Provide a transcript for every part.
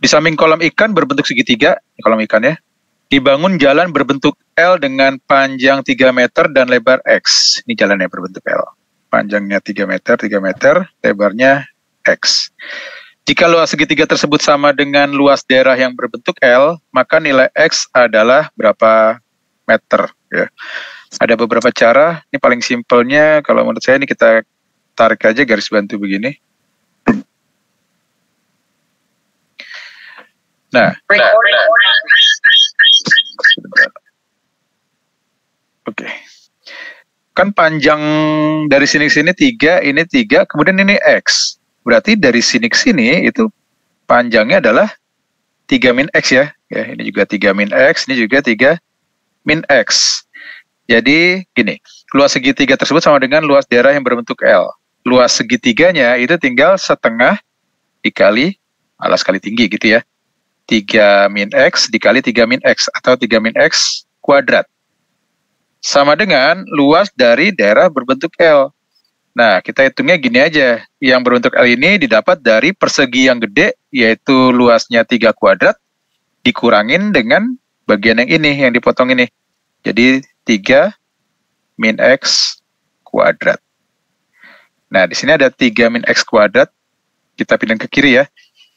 Di samping kolam ikan berbentuk segitiga, kolam ikannya, dibangun jalan berbentuk L dengan panjang 3 meter dan lebar X. Ini jalannya berbentuk L. Panjangnya 3 meter, lebarnya X. Jika luas segitiga tersebut sama dengan luas daerah yang berbentuk L, maka nilai X adalah berapa meter. Ya. Ada beberapa cara, ini paling simpelnya kalau menurut saya ini kita tarik aja garis bantu begini. Nah, oke. Kan panjang dari sini ke sini 3, ini 3, kemudian ini X. Berarti dari sini ke sini itu panjangnya adalah 3 min X ya. Ya, ini juga 3 min X, ini juga 3 min X. Jadi gini, luas segitiga tersebut sama dengan luas daerah yang berbentuk L. Luas segitiganya itu tinggal setengah dikali alas kali tinggi gitu ya. 3 min X dikali 3 min X atau 3 min X kuadrat. Sama dengan luas dari daerah berbentuk L. Nah, kita hitungnya gini aja. Yang berbentuk L ini didapat dari persegi yang gede, yaitu luasnya 3 kuadrat, dikurangin dengan bagian yang ini, yang dipotong ini. Jadi 3 min X kuadrat. Nah, di sini ada 3 min X kuadrat. Kita pindah ke kiri ya.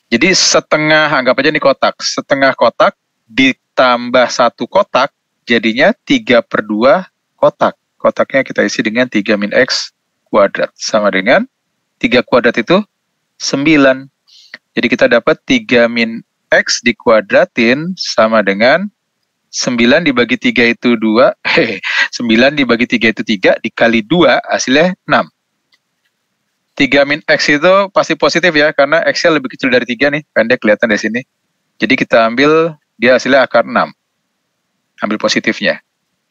Jadi setengah, anggap aja ini kotak. Setengah kotak ditambah 1 kotak, jadinya 3/2 kotak. Kotaknya kita isi dengan 3 min X kuadrat. Sama dengan 3 kuadrat itu 9. Jadi kita dapat 3 min X dikuadratin sama dengan 9 dibagi 3 itu 2. 9 dibagi 3 itu 3, dikali 2 hasilnya 6. 3 min X itu pasti positif ya, karena X-nya lebih kecil dari 3 nih, pendek kelihatan dari sini. Jadi kita ambil, dia hasilnya akar 6. Ambil positifnya.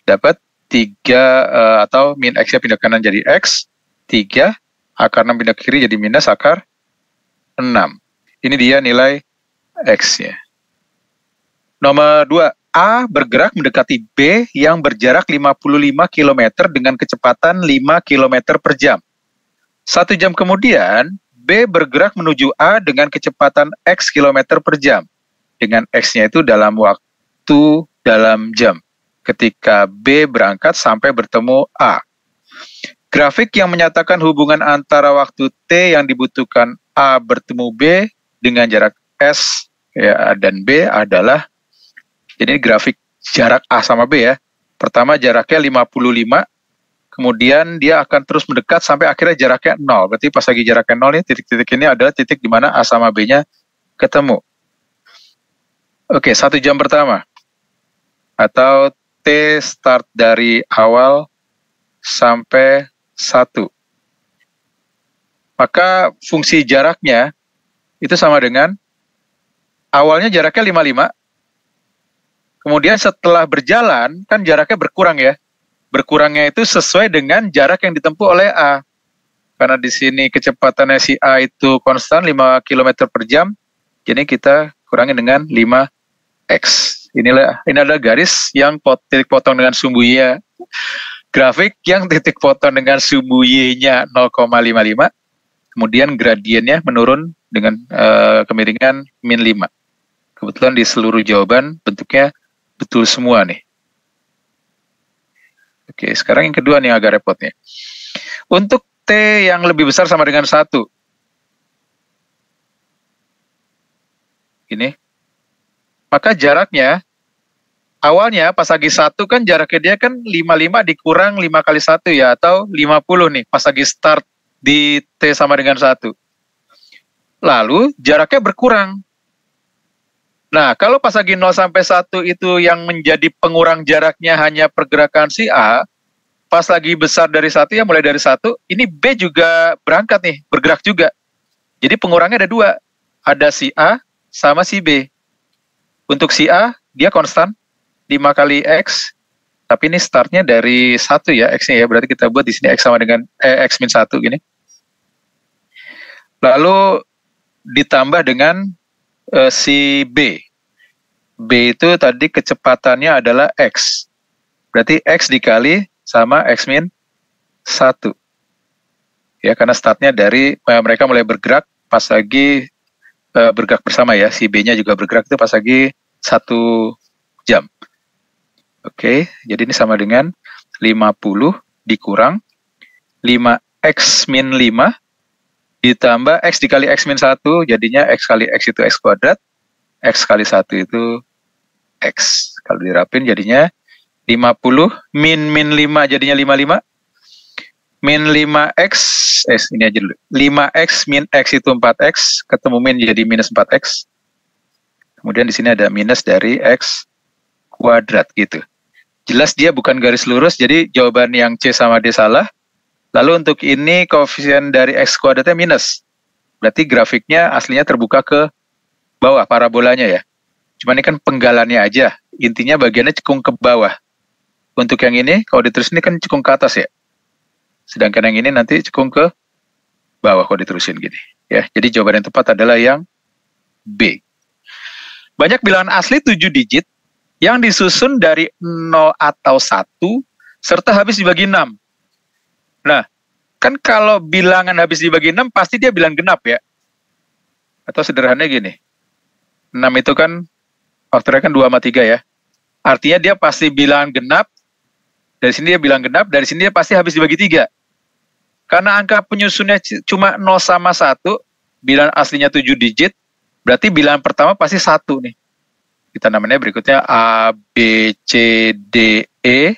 Dapat 3, atau min X-nya pindah ke kanan jadi X, 3, akar 6 pindah ke kiri jadi minus akar 6. Ini dia nilai X-nya. Nomor 2, A bergerak mendekati B yang berjarak 55 km dengan kecepatan 5 km per jam. 1 jam kemudian, B bergerak menuju A dengan kecepatan X km per jam. Dengan X-nya itu dalam waktu dalam jam. Ketika B berangkat sampai bertemu A. Grafik yang menyatakan hubungan antara waktu T yang dibutuhkan A bertemu B dengan jarak S ya, dan B adalah, jadi grafik jarak A sama B ya. Pertama jaraknya 55, kemudian dia akan terus mendekat sampai akhirnya jaraknya 0. Berarti pas lagi jaraknya 0 ini, titik-titik ini adalah titik di mana A sama B-nya ketemu. Oke, 1 jam pertama. Atau T start dari awal sampai 1. Maka fungsi jaraknya itu sama dengan awalnya jaraknya 55. Kemudian setelah berjalan, kan jaraknya berkurang ya. Berkurangnya itu sesuai dengan jarak yang ditempuh oleh A. Karena di sini kecepatannya si A itu konstan 5 km per jam, jadi kita kurangi dengan 5X. Ini adalah garis yang titik potong dengan sumbu Y. Grafik yang titik potong dengan sumbu Y-nya 0,55, kemudian gradiennya menurun dengan kemiringan min 5. Kebetulan di seluruh jawaban bentuknya betul semua nih. Oke, sekarang yang kedua nih agak repotnya. Untuk T yang lebih besar sama dengan 1. Ini. Maka jaraknya, awalnya pas lagi 1 kan jaraknya dia kan 55 dikurang 5 kali 1 ya, atau 50 nih, pas lagi start di T sama dengan 1. Lalu jaraknya berkurang. Nah, kalau pas lagi 0 sampai 1 itu yang menjadi pengurang jaraknya hanya pergerakan si A, pas lagi besar dari 1 ya, mulai dari 1, ini B juga berangkat nih, bergerak juga. Jadi pengurangnya ada 2, ada si A sama si B. Untuk si A, dia konstan, 5 kali X, tapi ini startnya dari 1 ya, X-nya ya, berarti kita buat di sini X sama dengan X min 1 gini. Lalu ditambah dengan si B. B itu tadi kecepatannya adalah X. Berarti X dikali sama X min 1. Ya, karena startnya dari mereka mulai bergerak pas lagi bergerak bersama ya, si B-nya juga bergerak itu pas lagi 1 jam. Oke, jadi ini sama dengan 50 dikurang 5x min 5 ditambah x dikali x min 1, jadinya x kali x itu x kuadrat, x kali 1 itu x. Kalau dirapin jadinya 50 min 5 jadinya 55, min 5x, ini aja dulu, 5x min x itu 4x, ketemu min jadi minus 4x, kemudian di sini ada minus dari x kuadrat gitu. Jelas dia bukan garis lurus, jadi jawaban yang C sama D salah. Lalu untuk ini koefisien dari x kuadratnya minus, berarti grafiknya aslinya terbuka ke bawah, parabolanya ya. Cuma ini kan penggalannya aja, intinya bagiannya cekung ke bawah. Untuk yang ini, kalau diterus ini kan cekung ke atas ya. Sedangkan yang ini nanti cekung ke bawah kalau diterusin gini. Ya, jadi jawaban yang tepat adalah yang B. Banyak bilangan asli 7 digit yang disusun dari 0 atau 1 serta habis dibagi 6. Nah, kan kalau bilangan habis dibagi 6 pasti dia bilang genap ya. Atau sederhananya gini. 6 itu kan faktornya kan 2 sama 3 ya. Artinya dia pasti bilangan genap. Dari sini dia bilang genap, dari sini dia pasti habis dibagi 3. Karena angka penyusunnya cuma 0 sama 1, bilangan aslinya 7 digit, berarti bilangan pertama pasti 1 nih. Kita namanya berikutnya A, B, C, D, E.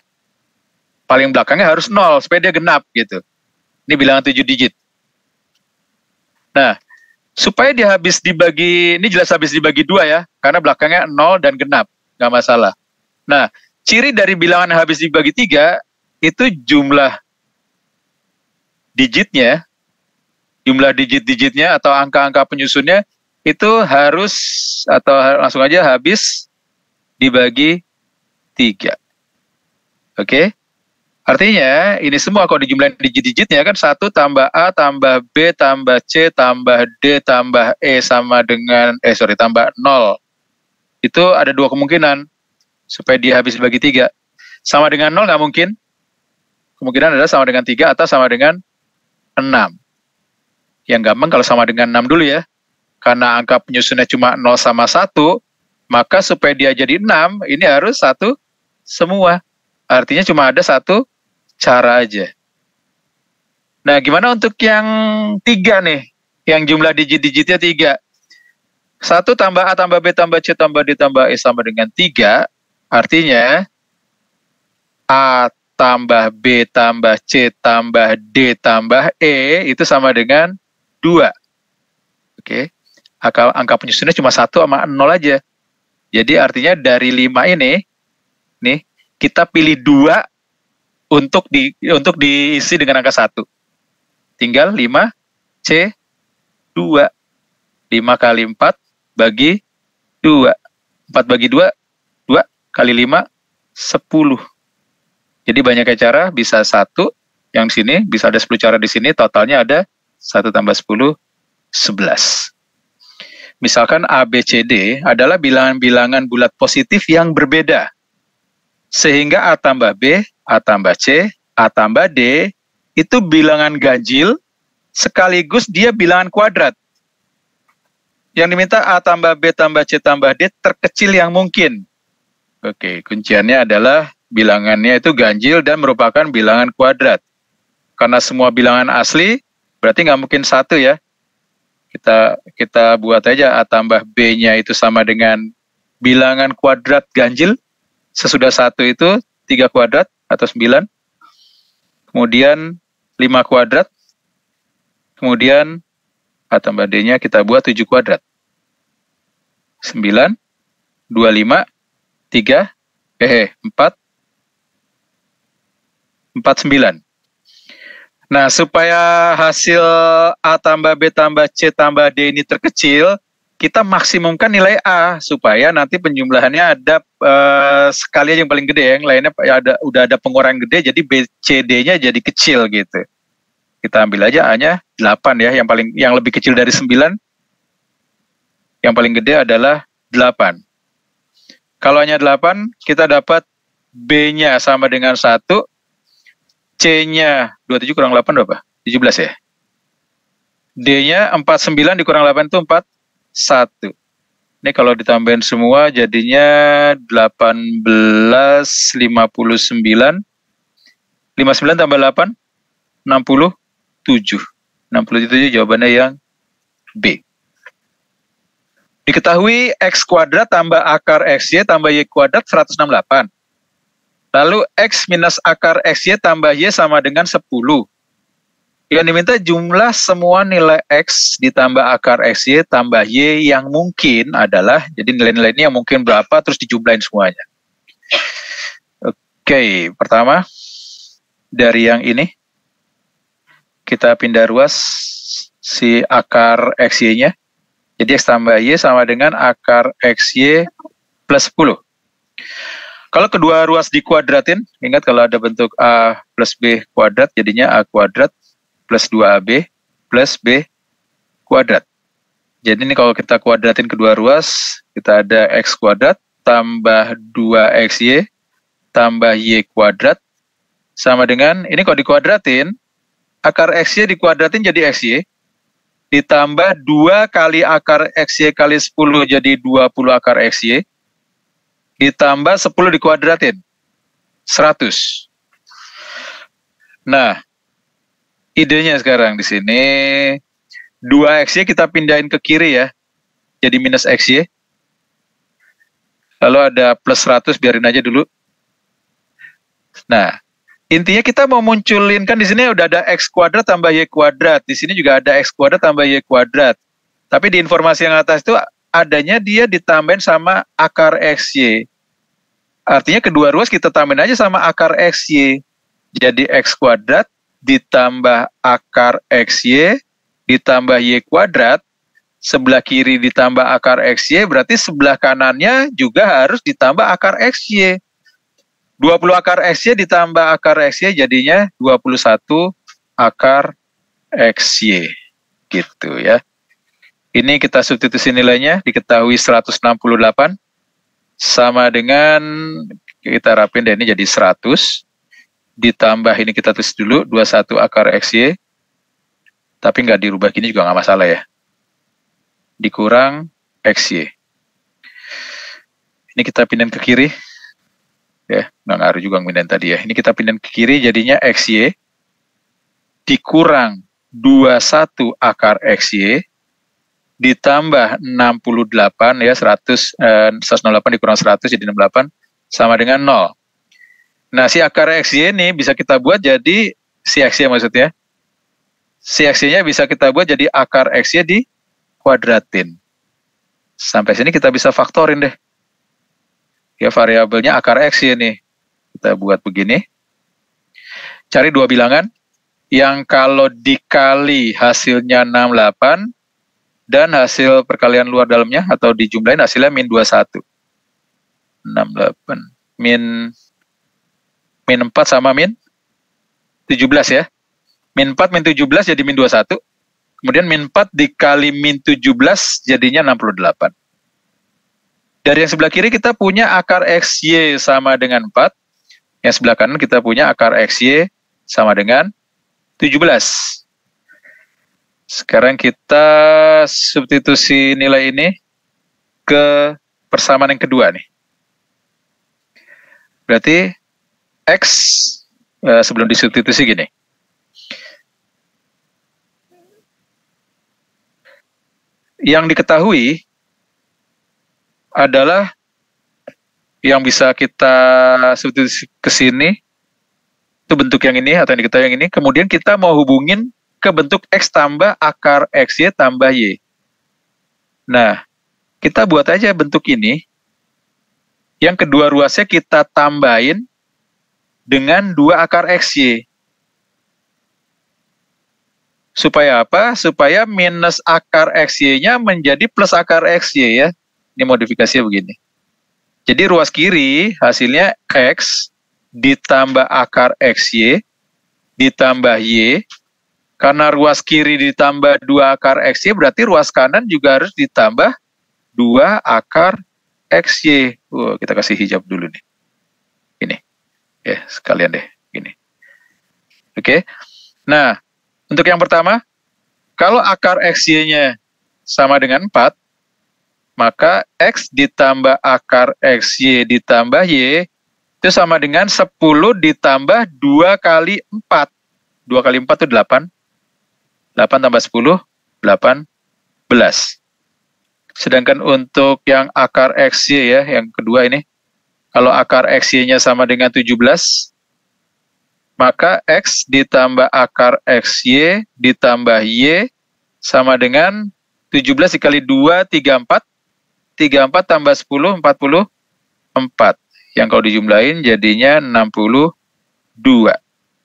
Paling belakangnya harus 0, supaya dia genap gitu. Ini bilangan 7 digit. Nah, supaya dia habis dibagi, ini jelas habis dibagi 2 ya, karena belakangnya 0 dan genap, nggak masalah. Nah, ciri dari bilangan habis dibagi 3 itu jumlah digitnya, jumlah digit-digitnya atau angka-angka penyusunnya itu harus atau langsung aja habis dibagi 3. Oke? Artinya ini semua kalau dijumlahin digit-digitnya kan 1 tambah A tambah B tambah C tambah D tambah E sama dengan tambah 0. Itu ada 2 kemungkinan. Supaya dia habis dibagi 3. Sama dengan 0 nggak mungkin. Kemungkinan adalah sama dengan 3 atau sama dengan 6. Yang gampang kalau sama dengan 6 dulu ya. Karena angka penyusunnya cuma 0 sama 1, maka supaya dia jadi 6, ini harus 1 semua. Artinya cuma ada 1 cara aja. Nah, gimana untuk yang 3 nih? Yang jumlah digit-digitnya 3. 1 tambah A tambah B tambah C tambah D tambah E sama dengan 3. Artinya, A tambah B tambah C tambah D tambah E itu sama dengan 2. Oke. Angka penyusunnya cuma 1 sama 0 aja. Jadi artinya dari 5 ini, nih, kita pilih 2 untuk diisi dengan angka 1. Tinggal 5 C 2. 5 kali 4 bagi 2. 4 bagi 2, 2 kali 5, 10. Jadi banyak cara, bisa 1 yang sini, bisa ada 10 cara di sini, totalnya ada 1 tambah 10, 11. Misalkan A, B, C, D adalah bilangan-bilangan bulat positif yang berbeda. Sehingga A tambah B, A tambah C, A tambah D, itu bilangan ganjil, sekaligus dia bilangan kuadrat. Yang diminta A tambah B tambah C tambah D terkecil yang mungkin. Oke, kunciannya adalah bilangannya itu ganjil dan merupakan bilangan kuadrat. Karena semua bilangan asli, berarti nggak mungkin 1 ya. Kita buat aja A tambah B-nya itu sama dengan bilangan kuadrat ganjil. Sesudah 1 itu 3 kuadrat atau 9. Kemudian 5 kuadrat. Kemudian A tambah D-nya kita buat 7 kuadrat. 9, 25, 3, 4, 49. Nah, supaya hasil A tambah B tambah C tambah D ini terkecil, kita maksimumkan nilai A, supaya nanti penjumlahannya ada sekali aja yang paling gede, yang lainnya udah ada pengurangan gede, jadi B, C, D-nya jadi kecil gitu. Kita ambil aja A-nya 8 ya, yang lebih kecil dari 9, yang paling gede adalah 8. Kalau hanya 8, kita dapat B-nya sama dengan 1, C-nya 27 kurang 8 berapa? 17 ya? D-nya 49 dikurang 8 itu 1. Ini kalau ditambahin semua jadinya 1859. 59 tambah 8, 67. 67 jawabannya yang B. Diketahui X kuadrat tambah akar XY tambah Y kuadrat 168. Lalu X minus akar XY tambah Y sama dengan 10. Yang diminta jumlah semua nilai X ditambah akar XY tambah Y yang mungkin adalah, jadi nilai-nilai ini yang mungkin berapa, terus dijumlahin semuanya. Oke, pertama, dari yang ini, kita pindah ruas si akar XY-nya. Jadi X tambah Y sama dengan akar XY plus 10. Kalau kedua ruas dikuadratin, ingat kalau ada bentuk A plus B kuadrat, jadinya A kuadrat plus 2AB plus B kuadrat. Jadi ini kalau kita kuadratin kedua ruas, kita ada X kuadrat tambah 2XY tambah Y kuadrat sama dengan, ini kalau dikuadratin, akar XY dikuadratin jadi XY, ditambah 2 kali akar XY kali 10 jadi 20 akar XY, ditambah 10 dikuadratin, 100. Nah, idenya sekarang di sini, 2XY kita pindahin ke kiri ya, jadi minus XY. Lalu ada plus 100, biarin aja dulu. Nah, intinya kita mau munculin, kan di sini udah ada X kuadrat tambah Y kuadrat. Di sini juga ada X kuadrat tambah Y kuadrat. Tapi di informasi yang atas itu adanya dia ditambahin sama akar XY. Artinya kedua ruas kita tambahin aja sama akar XY. Jadi X kuadrat ditambah akar XY ditambah Y kuadrat. Sebelah kiri ditambah akar XY, berarti sebelah kanannya juga harus ditambah akar XY. 20 akar XY ditambah akar XY jadinya 21 akar XY. Gitu ya. Ini kita substitusi nilainya, diketahui 168 sama dengan, kita rapin deh, ini jadi 100 ditambah, ini kita tulis dulu 21 akar XY, tapi nggak dirubah gini juga nggak masalah ya, dikurang XY. Ini kita pindahin ke kiri ya, nggak ngaruh juga pindahin tadi ya. Ini kita pindahin ke kiri jadinya XY dikurang 21 akar XY ditambah 68 ya, 108 dikurang 100 jadi 68 sama dengan 0. Nah, si akar XY ini bisa kita buat jadi, si XY maksudnya, si XY-nya bisa kita buat jadi akar XY dikuadratin. Sampai sini kita bisa faktorin deh. Ya, variabelnya akar XY nih. Kita buat begini. Cari dua bilangan yang kalau dikali hasilnya 68 dan hasil perkalian luar dalamnya atau dijumlahin hasilnya min 21. 68 min 4 sama min 17 ya. Min 4 min 17 jadi min 21. Kemudian min 4 dikali min 17 jadinya 68. Dari yang sebelah kiri kita punya akar XY sama dengan 4. Yang sebelah kanan kita punya akar XY sama dengan 17. Sekarang kita substitusi nilai ini ke persamaan yang kedua nih. Berarti X sebelum disubstitusi gini. Yang diketahui adalah yang bisa kita substitusi ke sini itu bentuk yang ini atau yang diketahui yang ini. Kemudian kita mau hubungin ke bentuk X tambah akar XY tambah Y. Nah, kita buat aja bentuk ini. Yang kedua ruasnya kita tambahin dengan 2 akar XY. Supaya apa? Supaya minus akar XY-nya menjadi plus akar XY ya. Ini modifikasinya begini. Jadi ruas kiri hasilnya X ditambah akar XY ditambah Y. Karena ruas kiri ditambah 2 akar XY berarti ruas kanan juga harus ditambah 2 akar XY. Kita kasih hijab dulu nih. Ini. Ya, sekalian deh. Gini. Oke. Nah, untuk yang pertama, kalau akar XY-nya sama dengan 4, maka X ditambah akar XY ditambah Y itu sama dengan 10 ditambah 2 kali 4. 2 kali 4 itu 8. 8 tambah 10, 18. Sedangkan untuk yang akar XY ya, yang kedua ini, kalau akar XY-nya sama dengan 17, maka X ditambah akar XY ditambah Y sama dengan 17 dikali 2, 34. 34 tambah 10, 44. Yang kalau dijumlahin jadinya 62.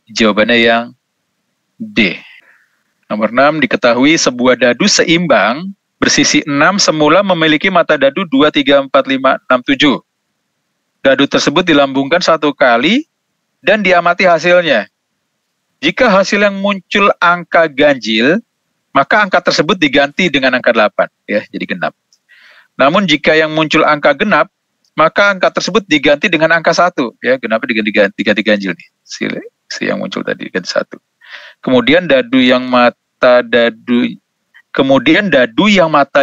Jawabannya yang D. Nomor 6, diketahui sebuah dadu seimbang bersisi 6 semula memiliki mata dadu 2, 3, 4, 5, 6, 7. Dadu tersebut dilambungkan 1 kali dan diamati hasilnya. Jika hasil yang muncul angka ganjil, maka angka tersebut diganti dengan angka 8, ya, jadi genap. Namun jika yang muncul angka genap, maka angka tersebut diganti dengan angka 1, ya, genapnya diganti ganjil nih. Si yang muncul tadi diganti 1. Kemudian dadu yang mata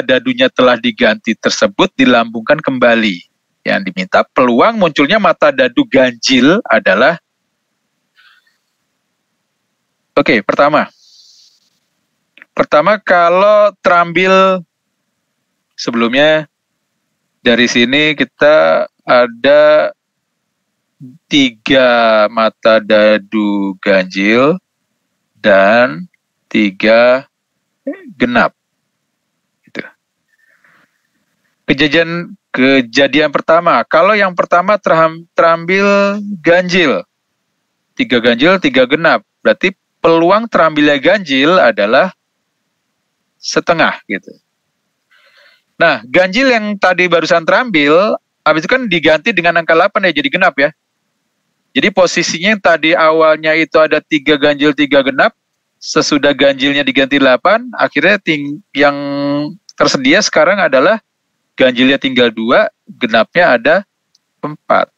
dadunya telah diganti tersebut dilambungkan kembali. Yang diminta peluang munculnya mata dadu ganjil adalah, oke, pertama kalau terambil sebelumnya dari sini kita ada 3 mata dadu ganjil dan 3 genap. Gitu. Kejadian pertama, kalau yang pertama terambil ganjil, 3 ganjil, 3 genap, berarti peluang terambilnya ganjil adalah setengah gitu. Nah, ganjil yang tadi barusan terambil, habis itu kan diganti dengan angka 8 ya, jadi genap ya. Jadi posisinya yang tadi awalnya itu ada 3 ganjil, 3 genap, sesudah ganjilnya diganti 8, akhirnya yang tersedia sekarang adalah ganjilnya tinggal 2, genapnya ada 4.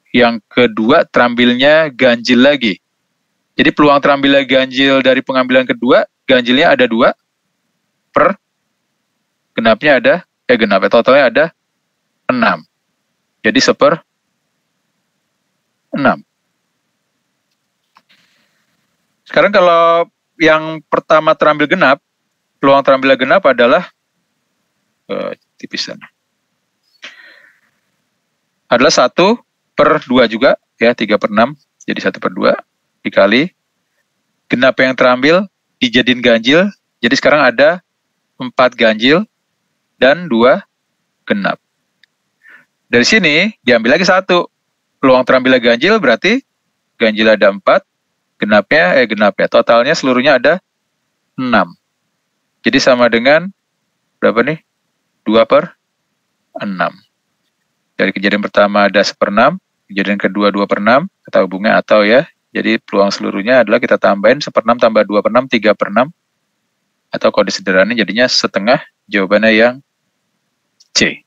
Yang kedua terambilnya ganjil lagi. Jadi peluang terambilnya ganjil dari pengambilan kedua, ganjilnya ada 2, per genapnya ada, totalnya ada 6. Jadi 1/6. Sekarang kalau yang pertama terambil genap, peluang terambilnya genap adalah tipisan. Adalah 1/2 juga, ya, 3/6, jadi 1/2 dikali genap yang terambil dijadiin ganjil, jadi sekarang ada 4 ganjil dan 2 genap. Dari sini diambil lagi 1. Peluang terambilnya ganjil berarti ganjil ada 4, genapnya totalnya seluruhnya ada 6. Jadi sama dengan berapa nih? 2/6. Dari kejadian pertama ada 1/6, kejadian kedua 2/6, kita hubungnya atau ya. Jadi peluang seluruhnya adalah kita tambahin 1/6 tambah 2/6, 3/6. Atau kalau disederhanain jadinya setengah, jawabannya yang C.